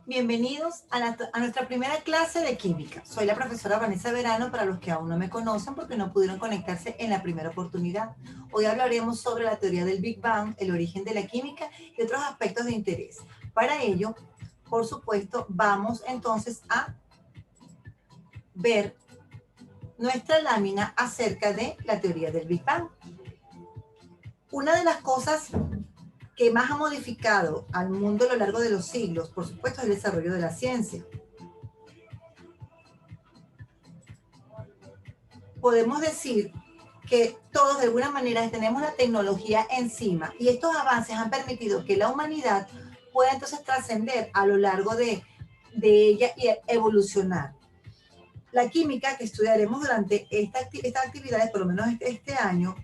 Bienvenidos a nuestra primera clase de química. Soy la profesora Vanessa Verano para los que aún no me conocen porque no pudieron conectarse en la primera oportunidad. Hoy hablaremos sobre la teoría del Big Bang, el origen de la química y otros aspectos de interés. Para ello, por supuesto, vamos entonces a ver nuestra lámina acerca de la teoría del Big Bang. Una de las cosas que más ha modificado al mundo a lo largo de los siglos, por supuesto, es el desarrollo de la ciencia. Podemos decir que todos de alguna manera tenemos la tecnología encima y estos avances han permitido que la humanidad pueda entonces trascender a lo largo de ella y evolucionar. La química que estudiaremos durante estas actividades, por lo menos este año,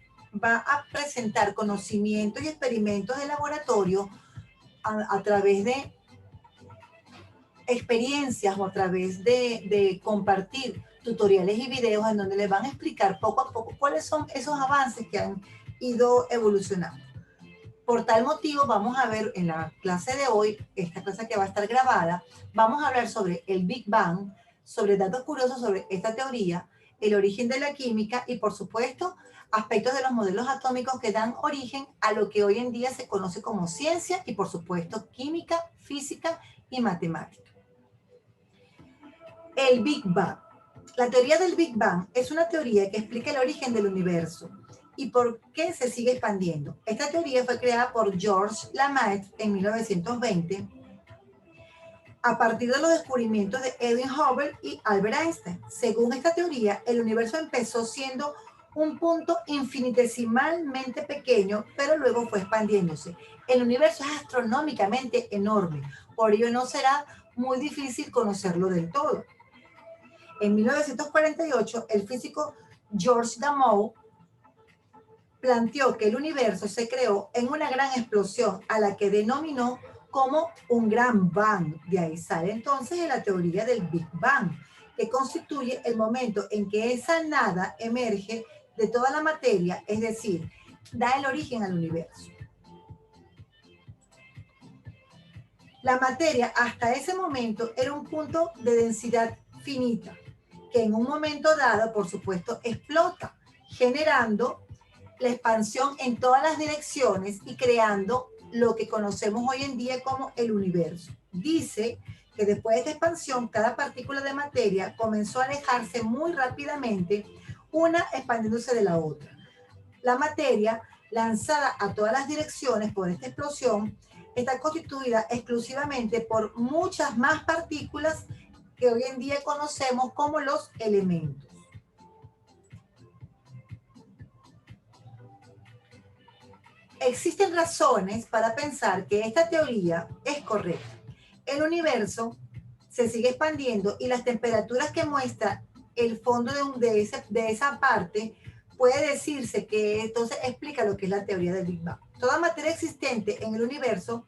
va a presentar conocimientos y experimentos de laboratorio a través de experiencias o a través de compartir tutoriales y videos en donde les van a explicar poco a poco cuáles son esos avances que han ido evolucionando. Por tal motivo, vamos a ver en la clase de hoy, esta clase que va a estar grabada, vamos a hablar sobre el Big Bang, sobre datos curiosos sobre esta teoría, el origen de la química y, por supuesto, aspectos de los modelos atómicos que dan origen a lo que hoy en día se conoce como ciencia y, por supuesto, química, física y matemática. El Big Bang. La teoría del Big Bang es una teoría que explica el origen del universo y por qué se sigue expandiendo. Esta teoría fue creada por Georges Lemaître en 1920 a partir de los descubrimientos de Edwin Hubble y Albert Einstein. Según esta teoría, el universo empezó siendo un punto infinitesimalmente pequeño, pero luego fue expandiéndose. El universo es astronómicamente enorme, por ello no será muy difícil conocerlo del todo. En 1948, el físico Georges Gamow planteó que el universo se creó en una gran explosión a la que denominó como un gran bang. De ahí sale entonces la teoría del Big Bang, que constituye el momento en que esa nada emerge de toda la materia, es decir, da el origen al universo. La materia hasta ese momento era un punto de densidad finita, que en un momento dado, por supuesto, explota, generando la expansión en todas las direcciones y creando lo que conocemos hoy en día como el universo. Dice que después de esta expansión, cada partícula de materia comenzó a alejarse muy rápidamente, una expandiéndose de la otra. La materia, lanzada a todas las direcciones por esta explosión, está constituida exclusivamente por muchas más partículas que hoy en día conocemos como los elementos. Existen razones para pensar que esta teoría es correcta. El universo se sigue expandiendo y las temperaturas que muestra el fondo de esa parte puede decirse que entonces explica lo que es la teoría del Big Bang. Toda materia existente en el universo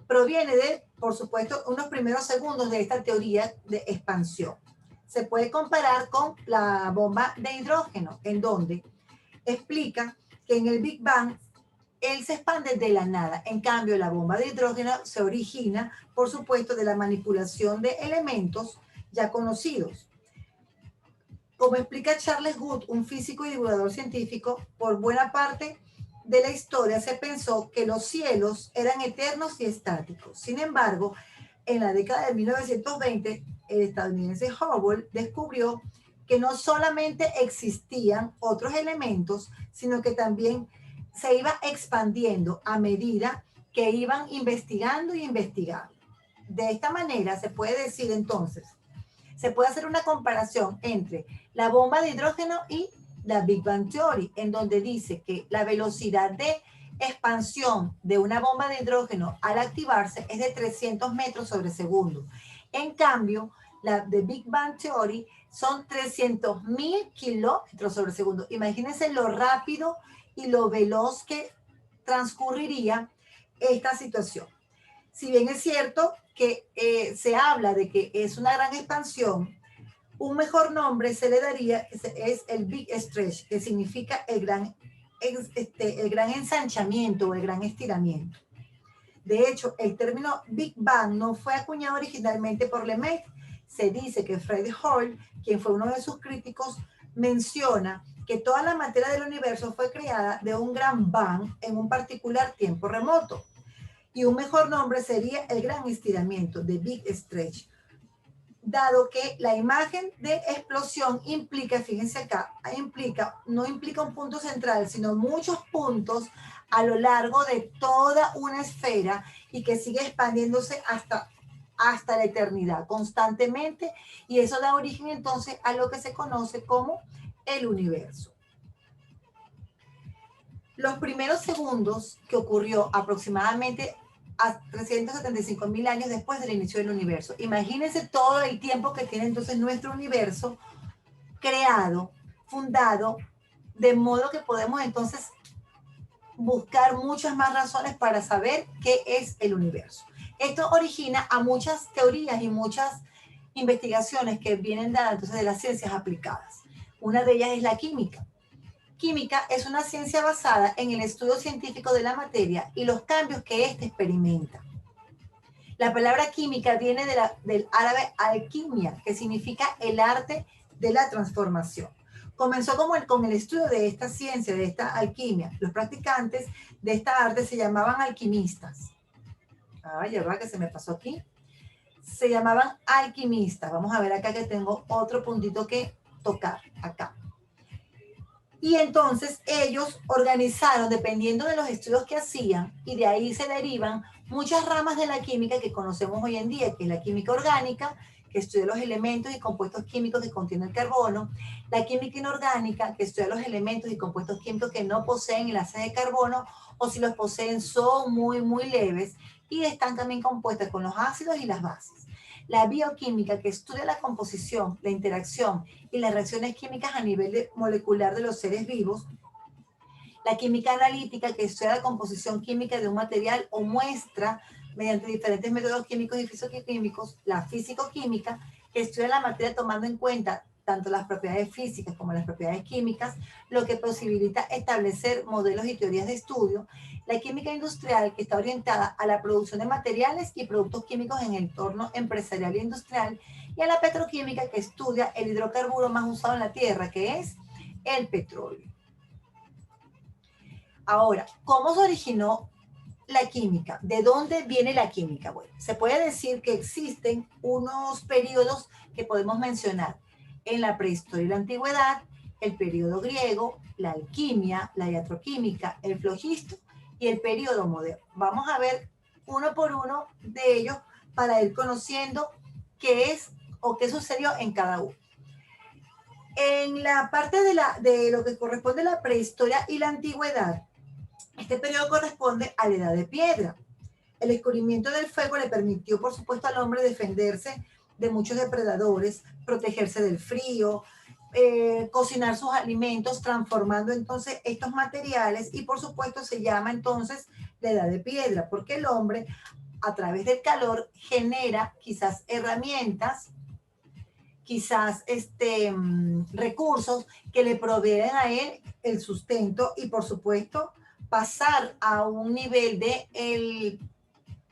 proviene de, por supuesto, unos primeros segundos de esta teoría de expansión. Se puede comparar con la bomba de hidrógeno, en donde explica que en el Big Bang él se expande de la nada. En cambio, la bomba de hidrógeno se origina, por supuesto, de la manipulación de elementos ya conocidos. Como explica Charles Good, un físico y divulgador científico, por buena parte de la historia se pensó que los cielos eran eternos y estáticos. Sin embargo, en la década de 1920, el estadounidense Hubble descubrió que no solamente existían otros elementos, sino que también se iba expandiendo a medida que iban investigando y investigando. De esta manera se puede decir entonces, se puede hacer una comparación entre la bomba de hidrógeno y la Big Bang Theory, en donde dice que la velocidad de expansión de una bomba de hidrógeno al activarse es de 300 metros sobre segundo. En cambio, la de Big Bang Theory son 300.000 kilómetros sobre segundo. Imagínense lo rápido y lo veloz que transcurriría esta situación. Si bien es cierto que se habla de que es una gran expansión, un mejor nombre se le daría, es el Big Stretch, que significa el gran ensanchamiento o el gran estiramiento. De hecho, el término Big Bang no fue acuñado originalmente por Lemaitre. Se dice que Fred Hoyle, quien fue uno de sus críticos, menciona que toda la materia del universo fue creada de un gran bang en un particular tiempo remoto. Y un mejor nombre sería el gran estiramiento, de Big Stretch, dado que la imagen de explosión implica, fíjense acá, no implica un punto central, sino muchos puntos a lo largo de toda una esfera y que sigue expandiéndose hasta la eternidad, constantemente, y eso da origen entonces a lo que se conoce como el universo. Los primeros segundos que ocurrió aproximadamente a 375.000 años después del inicio del universo. Imagínense todo el tiempo que tiene entonces nuestro universo creado, fundado, de modo que podemos entonces buscar muchas más razones para saber qué es el universo. Esto origina a muchas teorías y muchas investigaciones que vienen dadas entonces de las ciencias aplicadas. Una de ellas es la química. Química es una ciencia basada en el estudio científico de la materia y los cambios que éste experimenta. La palabra química viene del árabe alquimia, que significa el arte de la transformación. Comenzó con el estudio de esta ciencia, de esta alquimia. Los practicantes de esta arte se llamaban alquimistas. Ya va, que se me pasó aquí. Se llamaban alquimistas. Vamos a ver acá que tengo otro puntito que tocar, acá. Y entonces ellos organizaron, dependiendo de los estudios que hacían, y de ahí se derivan muchas ramas de la química que conocemos hoy en día, que es la química orgánica, que estudia los elementos y compuestos químicos que contienen el carbono, la química inorgánica, que estudia los elementos y compuestos químicos que no poseen enlaces de carbono, o si los poseen son muy, muy leves, y están también compuestas con los ácidos y las bases. La bioquímica, que estudia la composición, la interacción y las reacciones químicas a nivel molecular de los seres vivos. La química analítica, que estudia la composición química de un material o muestra mediante diferentes métodos químicos y físico-químicos. La físico-química, que estudia la materia tomando en cuenta tanto las propiedades físicas como las propiedades químicas, lo que posibilita establecer modelos y teorías de estudio. La química industrial, que está orientada a la producción de materiales y productos químicos en el entorno empresarial e industrial, y a la petroquímica, que estudia el hidrocarburo más usado en la Tierra, que es el petróleo. Ahora, ¿cómo se originó la química? ¿De dónde viene la química? Bueno, se puede decir que existen unos periodos que podemos mencionar en la prehistoria y la antigüedad, el periodo griego, la alquimia, la iatroquímica, el flogisto y el periodo moderno. Vamos a ver uno por uno de ellos para ir conociendo qué es o qué sucedió en cada uno. En la parte de lo que corresponde a la prehistoria y la antigüedad, este periodo corresponde a la edad de piedra. El descubrimiento del fuego le permitió, por supuesto, al hombre defenderse de muchos depredadores, protegerse del frío, cocinar sus alimentos, transformando entonces estos materiales, y por supuesto se llama entonces la edad de piedra, porque el hombre a través del calor genera quizás herramientas, quizás recursos que le proveen a él el sustento y por supuesto pasar a un nivel de el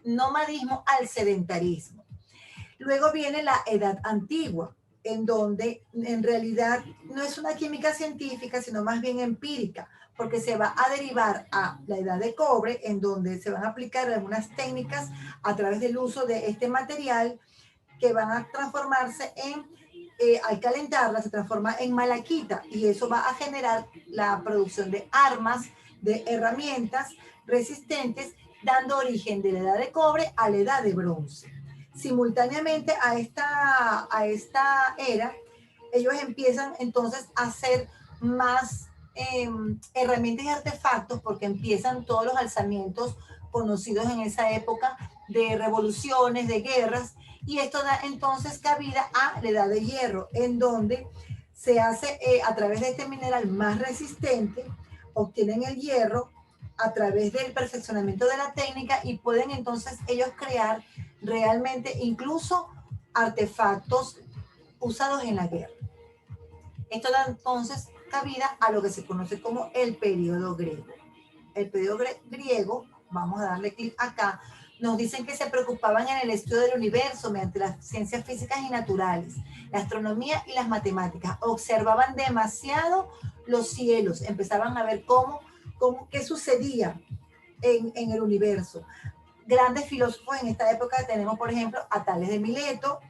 nomadismo al sedentarismo. Luego viene la edad antigua, en donde en realidad no es una química científica, sino más bien empírica, porque se va a derivar a la edad de cobre, en donde se van a aplicar algunas técnicas a través del uso de este material que van a transformarse al calentarla, se transforma en malaquita, y eso va a generar la producción de armas, de herramientas resistentes, dando origen de la edad de cobre a la edad de bronce. Simultáneamente a esta era, ellos empiezan entonces a hacer más herramientas y artefactos, porque empiezan todos los alzamientos conocidos en esa época de revoluciones, de guerras, y esto da entonces cabida a la edad de hierro, en donde se hace a través de este mineral más resistente, obtienen el hierro a través del perfeccionamiento de la técnica y pueden entonces ellos crear realmente incluso artefactos usados en la guerra. Esto da entonces cabida a lo que se conoce como el periodo griego. El periodo griego, vamos a darle clic acá, Nos dicen que se preocupaban en el estudio del universo mediante las ciencias físicas y naturales, la astronomía y las matemáticas. Observaban demasiado los cielos, empezaban a ver qué sucedía en el universo. Grandes filósofos en esta época tenemos, por ejemplo, a Tales de Mileto,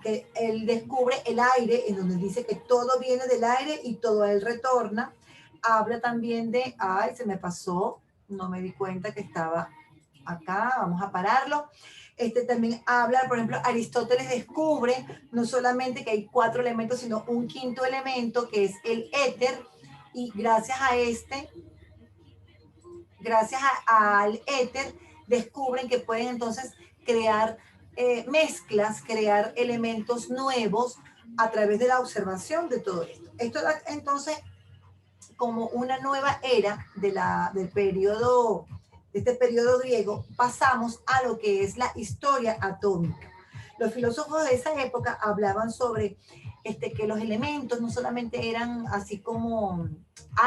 que él descubre el aire, en donde dice que todo viene del aire y todo a él retorna. Habla también de, ay, se me pasó, no me di cuenta que estaba acá, vamos a pararlo. También habla, por ejemplo, Aristóteles descubre no solamente que hay 4 elementos, sino un quinto elemento que es el éter, y gracias al éter, descubren que pueden entonces crear mezclas, crear elementos nuevos a través de la observación de todo esto. Esto da entonces como una nueva era del periodo, de este periodo griego. Pasamos a lo que es la historia atómica. Los filósofos de esa época hablaban sobre que los elementos no solamente eran así como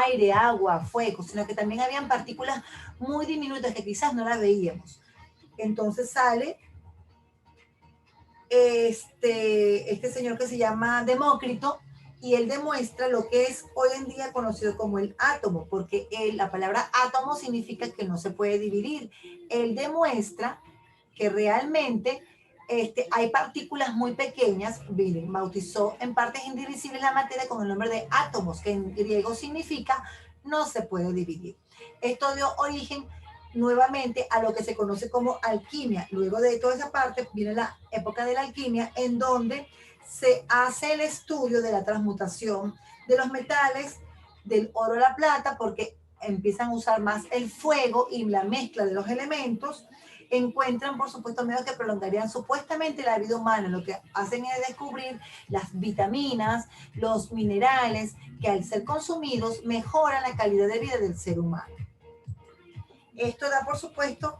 aire, agua, fuego, sino que también habían partículas muy diminutas que quizás no las veíamos. Entonces sale este señor que se llama Demócrito, y él demuestra lo que es hoy en día conocido como el átomo, porque la palabra átomo significa que no se puede dividir. Él demuestra que realmente hay partículas muy pequeñas. Miren, bautizó en partes indivisibles la materia con el nombre de átomos, que en griego significa no se puede dividir. Esto dio origen nuevamente a lo que se conoce como alquimia. Luego de toda esa parte viene la época de la alquimia, en donde se hace el estudio de la transmutación de los metales, del oro a la plata, porque empiezan a usar más el fuego y la mezcla de los elementos. Encuentran, por supuesto, medios que prolongarían supuestamente la vida humana. Lo que hacen es descubrir las vitaminas, los minerales, que al ser consumidos mejoran la calidad de vida del ser humano. Esto da, por supuesto,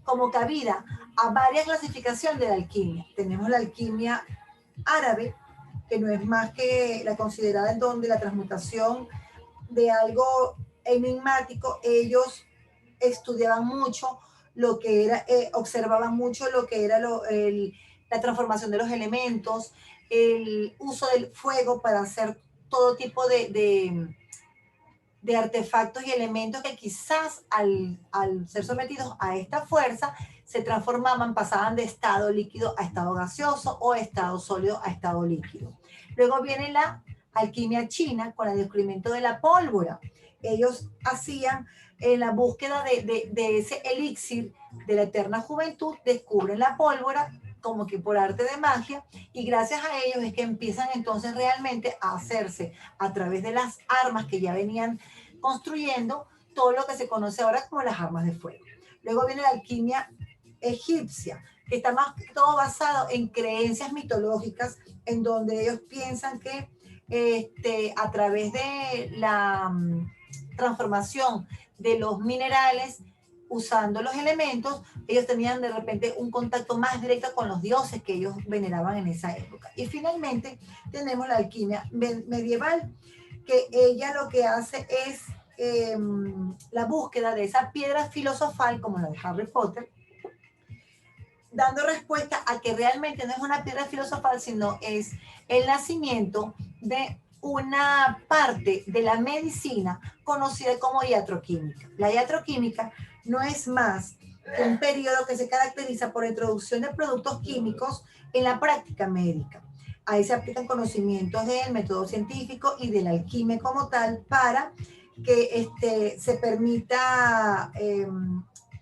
como cabida a varias clasificaciones de la alquimia. Tenemos la alquimia árabe, que no es más que la considerada en donde la transmutación de algo enigmático. Ellos estudiaban mucho lo que era, observaban mucho lo que era la transformación de los elementos, el uso del fuego para hacer todo tipo de artefactos y elementos que quizás al ser sometidos a esta fuerza se transformaban, pasaban de estado líquido a estado gaseoso o estado sólido a estado líquido. Luego viene la alquimia china con el descubrimiento de la pólvora. Ellos hacían en la búsqueda de ese elixir de la eterna juventud, descubren la pólvora como que por arte de magia, y gracias a ellos es que empiezan entonces realmente a hacerse a través de las armas que ya venían construyendo, todo lo que se conoce ahora como las armas de fuego. Luego viene la alquimia egipcia, que está más que todo basado en creencias mitológicas, en donde ellos piensan que a través de la transformación de los minerales, usando los elementos, ellos tenían de repente un contacto más directo con los dioses que ellos veneraban en esa época. Y finalmente tenemos la alquimia medieval, que ella lo que hace es la búsqueda de esa piedra filosofal, como la de Harry Potter, dando respuesta a que realmente no es una piedra filosofal, sino es el nacimiento de una parte de la medicina conocida como iatroquímica. La iatroquímica no es más que un periodo que se caracteriza por la introducción de productos químicos en la práctica médica. Ahí se aplican conocimientos del método científico y de la alquimia como tal para que se permita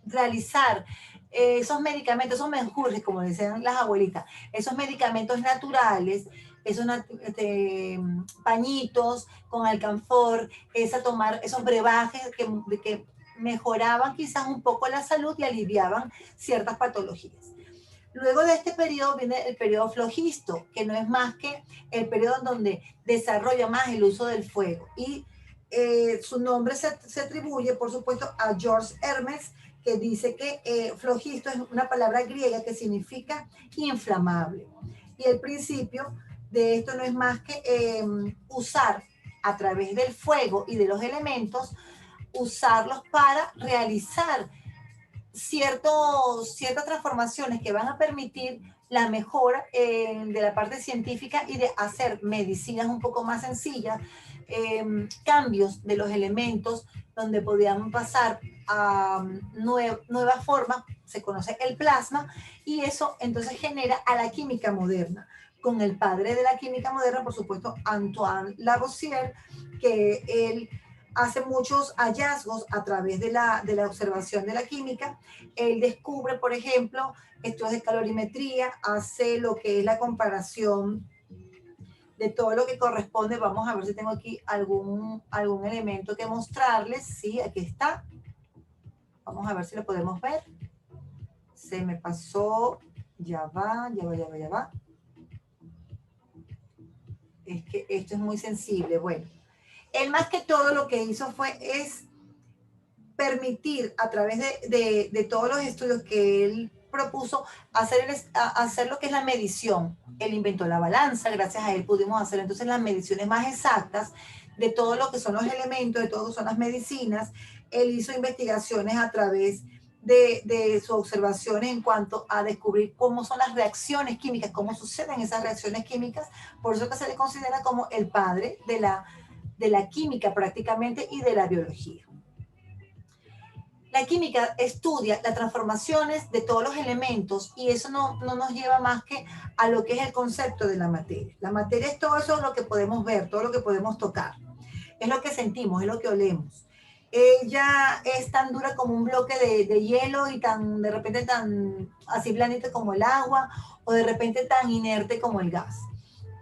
realizar esos medicamentos, esos menjurjes, como decían las abuelitas, esos medicamentos naturales, esos pañitos con alcanfor, tomar esos brebajes que mejoraban quizás un poco la salud y aliviaban ciertas patologías. Luego de este periodo viene el periodo flogisto, que no es más que el periodo en donde desarrolla más el uso del fuego. Y su nombre se atribuye, por supuesto, a George Hermes, que dice que flogisto es una palabra griega que significa inflamable. Y el principio de esto no es más que usar a través del fuego y de los elementos, usarlos para realizar ciertas transformaciones que van a permitir la mejora de la parte científica y de hacer medicinas un poco más sencillas, cambios de los elementos donde podían pasar a nuevas formas, se conoce el plasma, y eso entonces genera a la química moderna, con el padre de la química moderna, por supuesto, Antoine Lavoisier, que él hace muchos hallazgos a través de la observación de la química. Él descubre, por ejemplo, estudios de calorimetría, hace lo que es la comparación de todo lo que corresponde. Vamos a ver si tengo aquí algún elemento que mostrarles. Sí, aquí está. Vamos a ver si lo podemos ver. Se me pasó. Ya va. Es que esto es muy sensible. Bueno, él más que todo lo que hizo es permitir a través de todos los estudios que él propuso hacer lo que es la medición. Él inventó la balanza, gracias a él pudimos hacer entonces las mediciones más exactas de todo lo que son los elementos, de todo lo que son las medicinas. Él hizo investigaciones a través de sus observaciones en cuanto a descubrir cómo son las reacciones químicas, cómo suceden esas reacciones químicas. Por eso que se le considera como el padre de la química prácticamente y de la biología. La química estudia las transformaciones de todos los elementos y eso no nos lleva más que a lo que es el concepto de la materia. La materia es todo eso lo que podemos ver, todo lo que podemos tocar. Es lo que sentimos, es lo que olemos. Ella es tan dura como un bloque de hielo y de repente tan así blandita como el agua o de repente tan inerte como el gas.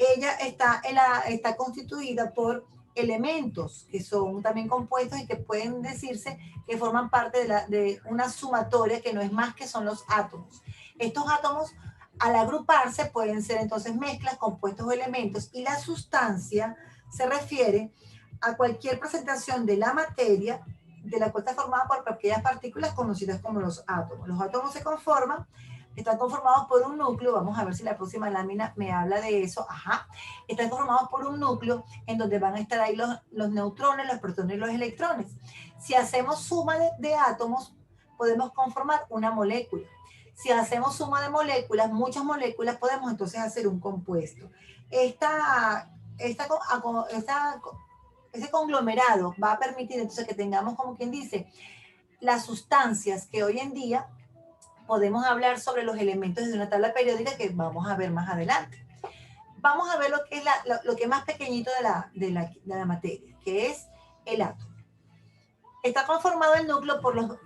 Ella está constituida por elementos que son también compuestos y que pueden decirse que forman parte de una sumatoria que no es más que son los átomos. Estos átomos, al agruparse, pueden ser entonces mezclas, compuestos o elementos, y la sustancia se refiere a cualquier presentación de la materia de la cual está formada por aquellas partículas conocidas como los átomos. Los átomos están conformados por un núcleo. Vamos a ver si la próxima lámina me habla de eso. Ajá. Están conformados por un núcleo en donde van a estar ahí los neutrones, los protones y los electrones. Si hacemos suma de átomos, podemos conformar una molécula. Si hacemos suma de moléculas, muchas moléculas, podemos entonces hacer un compuesto. Ese conglomerado va a permitir entonces que tengamos, como quien dice, las sustancias que hoy en día podemos hablar sobre los elementos de una tabla periódica que vamos a ver más adelante. Vamos a ver lo que es lo que es más pequeñito de la materia, que es el átomo. Está conformado el núcleo por los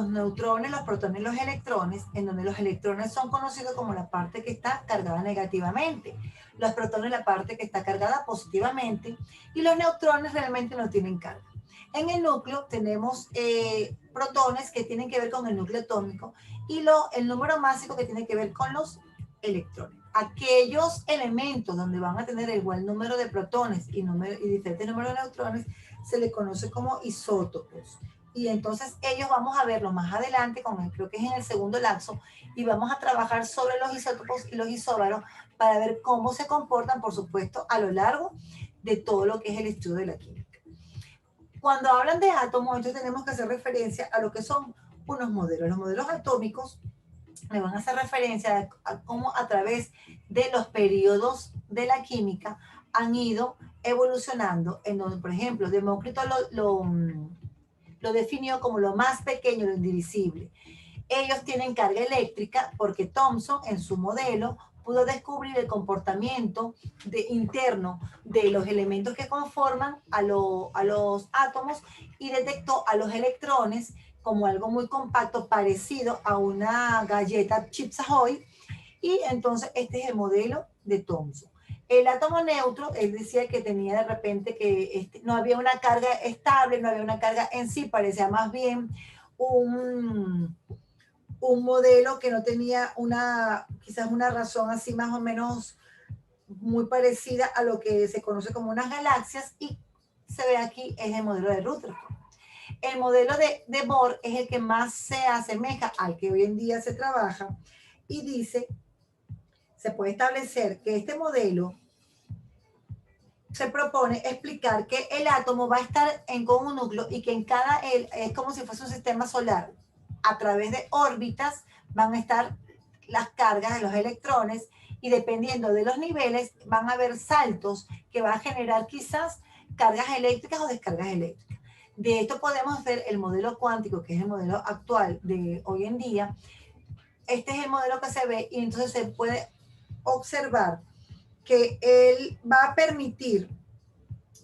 neutrones, los protones y los electrones, en donde los electrones son conocidos como la parte que está cargada negativamente, los protones la parte que está cargada positivamente, y los neutrones realmente no tienen carga. En el núcleo tenemos protones que tienen que ver con el núcleo atómico y el número másico que tiene que ver con los electrones. Aquellos elementos donde van a tener igual número de protones y diferentes números de neutrones se les conoce como isótopos. Y entonces ellos vamos a verlos más adelante, creo que es en el segundo lapso, y vamos a trabajar sobre los isótopos y los isóbaros para ver cómo se comportan, por supuesto, a lo largo de todo lo que es el estudio de la química. Cuando hablan de átomos, entonces tenemos que hacer referencia a lo que son unos modelos. Los modelos atómicos me van a hacer referencia a cómo a través de los periodos de la química han ido evolucionando, en donde, por ejemplo, Demócrito lo definió como lo más pequeño, lo indivisible. Ellos tienen carga eléctrica porque Thomson en su modelo pudo descubrir el comportamiento interno de los elementos que conforman a los átomos y detectó a los electrones como algo muy compacto, parecido a una galleta Chips Ahoy, y entonces este es el modelo de Thomson. El átomo neutro, él decía que tenía de repente que no había una carga estable, no había una carga en sí, parecía más bien un modelo que no tenía quizás una razón así más o menos muy parecida a lo que se conoce como unas galaxias, y se ve aquí es el modelo de Rutherford. El modelo de Bohr es el que más se asemeja al que hoy en día se trabaja y dice, se puede establecer que este modelo se propone explicar que el átomo va a estar con un núcleo y que en cada él es como si fuese un sistema solar. a través de órbitas van a estar las cargas de los electrones y dependiendo de los niveles van a haber saltos que van a generar quizás cargas eléctricas o descargas eléctricas. De esto podemos ver el modelo cuántico, que es el modelo actual de hoy en día. Este es el modelo que se ve y entonces se puede observar que él va a permitir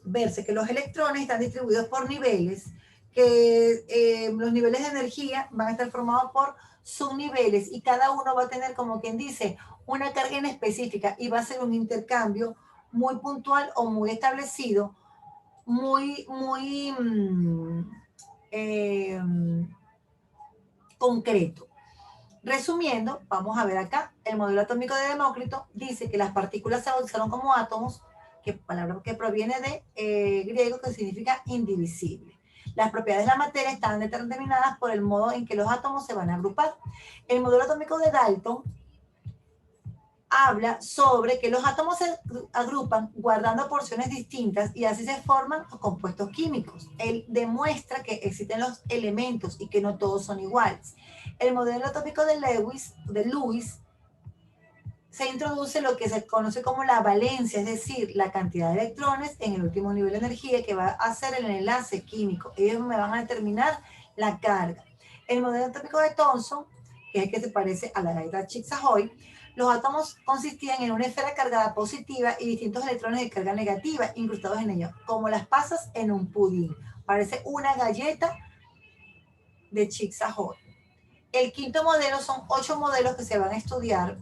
verse que los electrones están distribuidos por niveles, que los niveles de energía van a estar formados por subniveles y cada uno va a tener, como quien dice, una carga en específica y va a ser un intercambio muy puntual o muy establecido, muy eh, concreto. Resumiendo, vamos a ver acá, el modelo atómico de Demócrito dice que las partículas se bautizaron como átomos, que palabra que proviene de griego que significa indivisible. Las propiedades de la materia están determinadas por el modo en que los átomos se van a agrupar. El modelo atómico de Dalton habla sobre que los átomos se agrupan guardando porciones distintas y así se forman los compuestos químicos. Él demuestra que existen los elementos y que no todos son iguales. El modelo atómico de Lewis se introduce lo que se conoce como la valencia, es decir, la cantidad de electrones en el último nivel de energía que va a hacer el enlace químico. Ellos me van a determinar la carga. El modelo atómico de Thomson, que es el que se parece a la galleta Chick-Ahoy, los átomos consistían en una esfera cargada positiva y distintos electrones de carga negativa incrustados en ellos, como las pasas en un pudín. Parece una galleta de Chick-Ahoy. El quinto modelo son 8 modelos que se van a estudiar.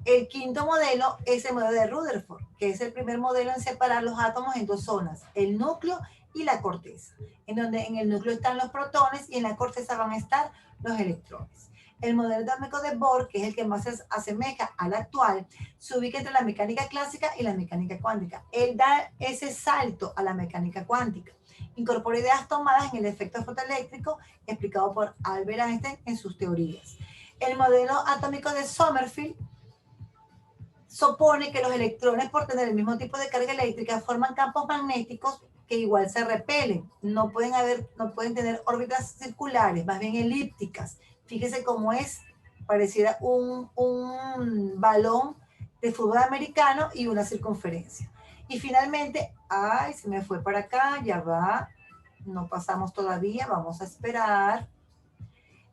El quinto modelo es el modelo de Rutherford, que es el primer modelo en separar los átomos en dos zonas, el núcleo y la corteza, en donde en el núcleo están los protones y en la corteza van a estar los electrones. El modelo atómico de Bohr, que es el que más se asemeja al actual, se ubica entre la mecánica clásica y la mecánica cuántica. Él da ese salto a la mecánica cuántica. Incorpora ideas tomadas en el efecto fotoeléctrico explicado por Albert Einstein en sus teorías. El modelo atómico de Sommerfeld supone que los electrones, por tener el mismo tipo de carga eléctrica, forman campos magnéticos que igual se repelen. No pueden tener órbitas circulares, más bien elípticas. Fíjese cómo es, pareciera un balón de fútbol americano y una circunferencia. Y finalmente, ay, se me fue para acá, ya va, no pasamos todavía, vamos a esperar.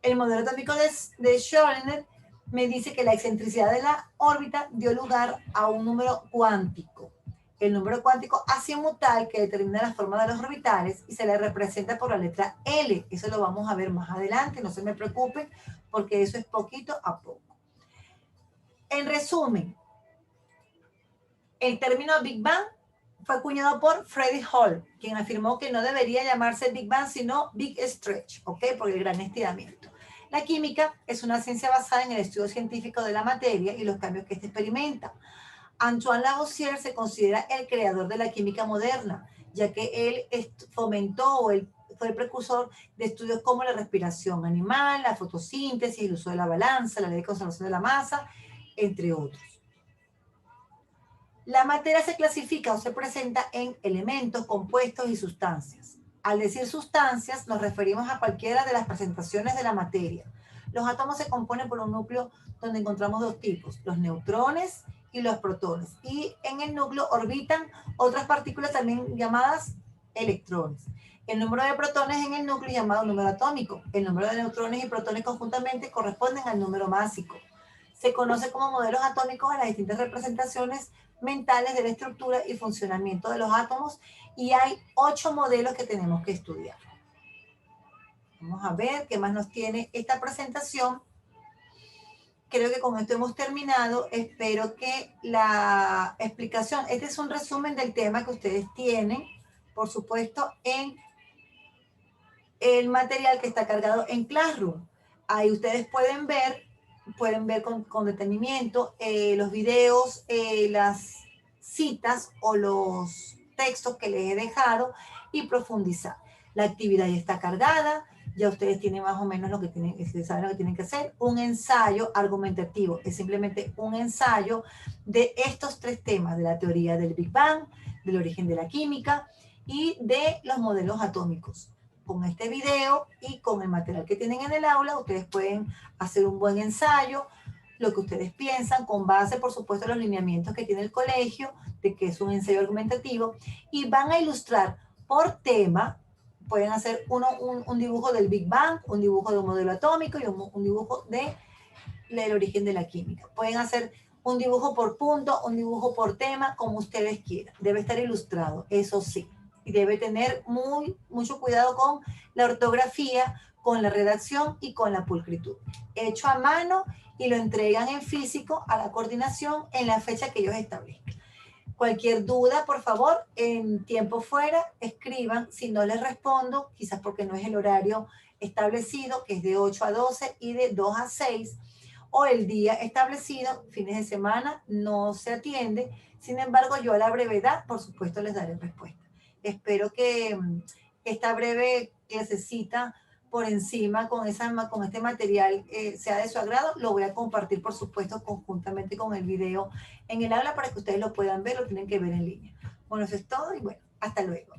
El modelo atómico de Schrödinger me dice que la excentricidad de la órbita dio lugar a un número cuántico. El número cuántico azimutal que determina la forma de los orbitales y se le representa por la letra L. Eso lo vamos a ver más adelante, no se me preocupen, porque eso es poquito a poco. En resumen, el término Big Bang fue acuñado por Freddie Hall, quien afirmó que no debería llamarse Big Bang, sino Big Stretch, ¿ok? Por el gran estiramiento. La química es una ciencia basada en el estudio científico de la materia y los cambios que éste experimenta. Antoine Lavoisier se considera el creador de la química moderna, ya que él fomentó o él fue el precursor de estudios como la respiración animal, la fotosíntesis, el uso de la balanza, la ley de conservación de la masa, entre otros. La materia se clasifica o se presenta en elementos, compuestos y sustancias. Al decir sustancias, nos referimos a cualquiera de las presentaciones de la materia. Los átomos se componen por un núcleo donde encontramos dos tipos, los neutrones y los protones. Y en el núcleo orbitan otras partículas también llamadas electrones. El número de protones en el núcleo es llamado número atómico. El número de neutrones y protones conjuntamente corresponden al número másico. Se conoce como modelos atómicos a las distintas representaciones mentales de la estructura y funcionamiento de los átomos y hay 8 modelos que tenemos que estudiar. Vamos a ver qué más nos tiene esta presentación. Creo que con esto hemos terminado. Espero que la explicación, este es un resumen del tema que ustedes tienen, por supuesto, en el material que está cargado en Classroom. Ahí ustedes pueden ver con detenimiento los videos, las citas o los textos que les he dejado y profundizar. La actividad ya está cargada, ya ustedes tienen más o menos lo que tienen, saben lo que tienen que hacer. Un ensayo argumentativo es simplemente un ensayo de estos 3 temas, de la teoría del Big Bang, del origen de la química y de los modelos atómicos. con este video y con el material que tienen en el aula, ustedes pueden hacer un buen ensayo, lo que ustedes piensan, con base, por supuesto, en los lineamientos que tiene el colegio, de que es un ensayo argumentativo, y van a ilustrar por tema. Pueden hacer un dibujo del Big Bang, un dibujo de un modelo atómico y un dibujo del origen de la química. Pueden hacer un dibujo por punto, un dibujo por tema, como ustedes quieran. Debe estar ilustrado, eso sí. Y debe tener mucho cuidado con la ortografía, con la redacción y con la pulcritud. Hecho a mano y lo entregan en físico a la coordinación en la fecha que ellos establezcan. Cualquier duda, por favor, en tiempo fuera, escriban. Si no les respondo, quizás porque no es el horario establecido, que es de 8 a 12 y de 2 a 6, o el día establecido, fines de semana, no se atiende. Sin embargo, yo a la brevedad, por supuesto, les daré respuesta. Espero que esta breve clasecita por encima con este material sea de su agrado. Lo voy a compartir, por supuesto, conjuntamente con el video en el aula para que ustedes lo puedan ver, lo tienen que ver en línea. Bueno, eso es todo y bueno, hasta luego.